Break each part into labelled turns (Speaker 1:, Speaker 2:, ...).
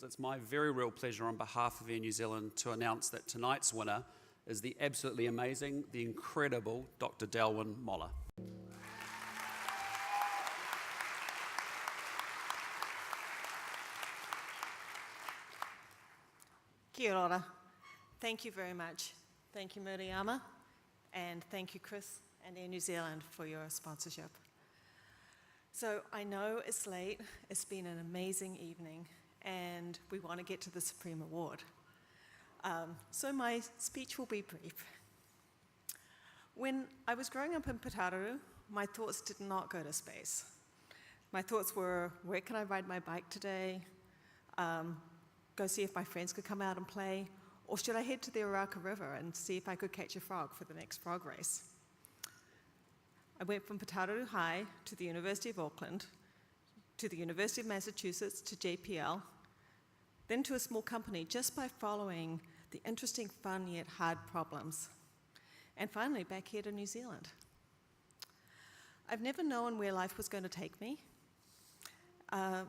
Speaker 1: It's my very real pleasure on behalf of Air New Zealand to announce that tonight's winner is the absolutely amazing, the incredible Dr Delwyn Moller.
Speaker 2: Kia ora. Thank you very much. Thank you, Miriama, and thank you, Chris and Air New Zealand for your sponsorship. So I know it's late, it's been an amazing evening, and we want to get to the Supreme Award. So my speech will be brief. When I was growing up in Putararu, my thoughts did not go to space. My thoughts were, where can I ride my bike today? Go see if my friends could come out and play, or should I head to the Oraka River and see if I could catch a frog for the next frog race? I went from Putararu High to the University of Auckland, to the University of Massachusetts, to JPL, then to a small company just by following the interesting, fun, yet hard problems. And finally, back here to New Zealand. I've never known where life was going to take me, and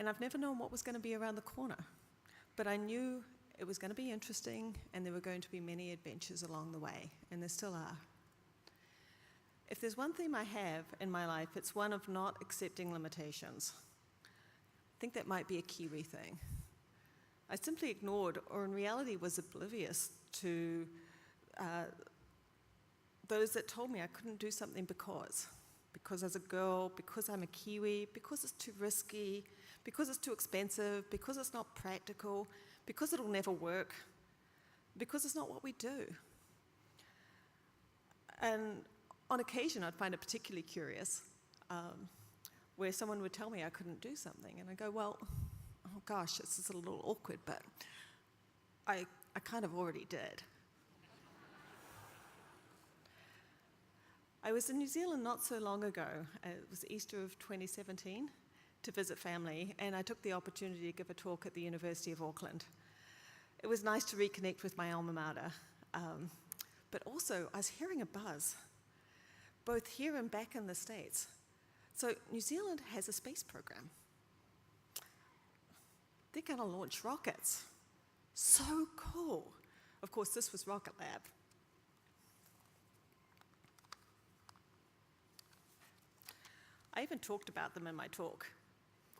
Speaker 2: I've never known what was going to be around the corner. But I knew it was going to be interesting, and there were going to be many adventures along the way, and there still are. If there's one theme I have in my life, it's one of not accepting limitations. I think that might be a Kiwi thing. I simply ignored, or in reality was oblivious to those that told me I couldn't do something because as a girl, because I'm a Kiwi, because it's too risky, because it's too expensive, because it's not practical, because it'll never work, because it's not what we do. And on occasion, I'd find it particularly curious where someone would tell me I couldn't do something, and I go, well, oh gosh, this is a little awkward, but I kind of already did. I was in New Zealand not so long ago. It was Easter of 2017 to visit family, and I took the opportunity to give a talk at the University of Auckland. It was nice to reconnect with my alma mater, but also I was hearing a buzz, both here and back in the States. So New Zealand has a space program. They're going to launch rockets. So cool. Of course, this was Rocket Lab. I even talked about them in my talk.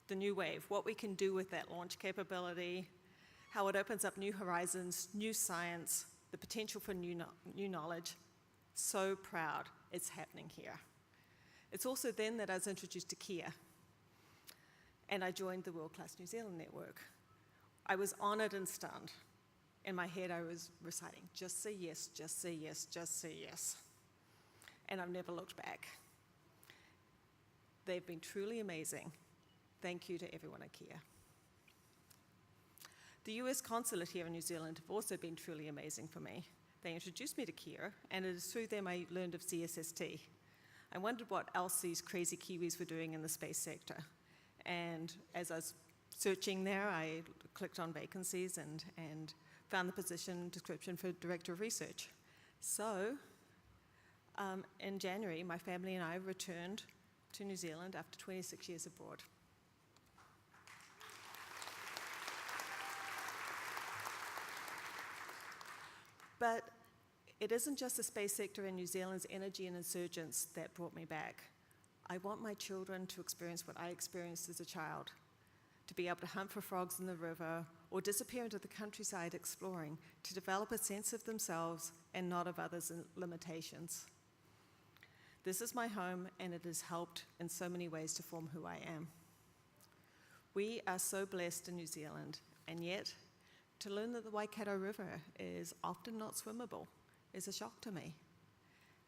Speaker 2: The new wave, what we can do with that launch capability, how it opens up new horizons, new science, the potential for new knowledge. So proud it's happening here. It's also then that I was introduced to Kia, and I joined the World Class New Zealand Network. I was honored and stunned. In my head, I was reciting, just say yes, just say yes, just say yes. And I've never looked back. They've been truly amazing. Thank you to everyone at Kia. The US consulate here in New Zealand have also been truly amazing for me. They introduced me to Kia, and it is through them I learned of CSST. I wondered what else these crazy Kiwis were doing in the space sector. And as I was searching there, I clicked on vacancies and found the position description for Director of Research. So, in January, my family and I returned to New Zealand after 26 years abroad. But it isn't just the space sector and New Zealand's energy and insurgence that brought me back. I want my children to experience what I experienced as a child, to be able to hunt for frogs in the river or disappear into the countryside exploring, to develop a sense of themselves and not of others' limitations. This is my home, and it has helped in so many ways to form who I am. We are so blessed in New Zealand, and yet to learn that the Waikato River is often not swimmable is a shock to me.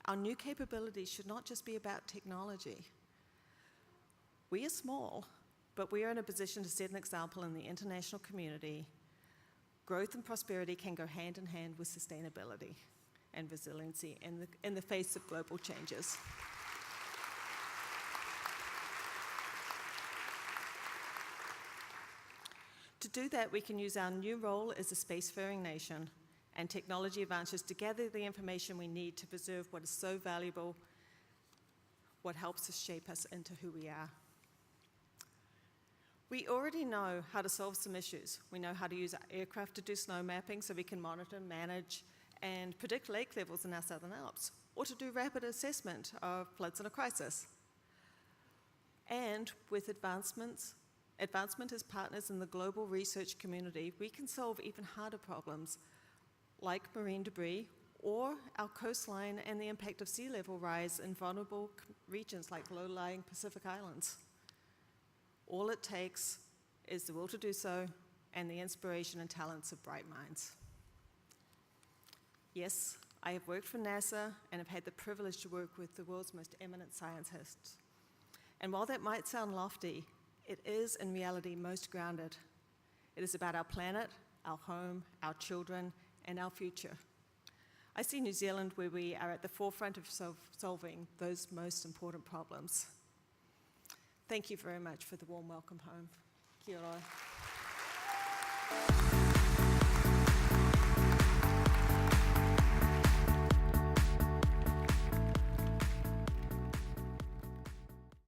Speaker 2: Our new capabilities should not just be about technology. We are small, but we are in a position to set an example in the international community. Growth and prosperity can go hand in hand with sustainability and resiliency in the face of global changes. To do that, we can use our new role as a spacefaring nation and technology advances to gather the information we need to preserve what is so valuable, what helps us shape us into who we are. We already know how to solve some issues. We know how to use our aircraft to do snow mapping so we can monitor, manage, and predict lake levels in our Southern Alps, or to do rapid assessment of floods in a crisis. And with advancement as partners in the global research community, we can solve even harder problems like marine debris or our coastline and the impact of sea level rise in vulnerable regions like low-lying Pacific Islands. All it takes is the will to do so and the inspiration and talents of bright minds. Yes, I have worked for NASA and have had the privilege to work with the world's most eminent scientists. And while that might sound lofty, it is in reality most grounded. It is about our planet, our home, our children, and our future. I see New Zealand where we are at the forefront of solving those most important problems. Thank you very much for the warm welcome home. Kia ora.